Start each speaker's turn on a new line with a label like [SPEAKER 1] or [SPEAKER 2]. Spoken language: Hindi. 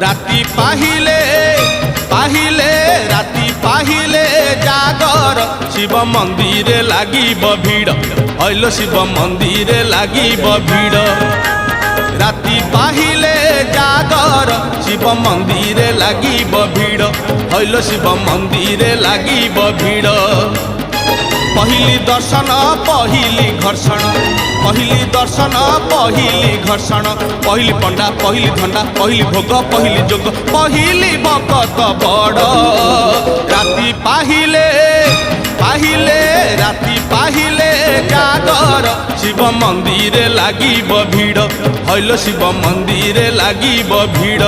[SPEAKER 1] राति पाहिले पाहिले राति पाहिले जागर शिव मंदिर लागिब भीड़ हईल शिव मंदिर लागिब भीड़ राति पाहिले जागर शिव मंदिर लागिब भीड़ हईल शिव मंदिर लागिब भीड़ पहली दर्शन पहली घर्षण पहली दर्शन पहली घर्षण पहली पंडा पहली धंडा पहली भोग पहली जोग पहली भगत बड़ राति पाहिले पाहिले राति पाहिले जागर शिव मंदिर लागिब भीड़ हईल शिव मंदिर लागिब भीड़।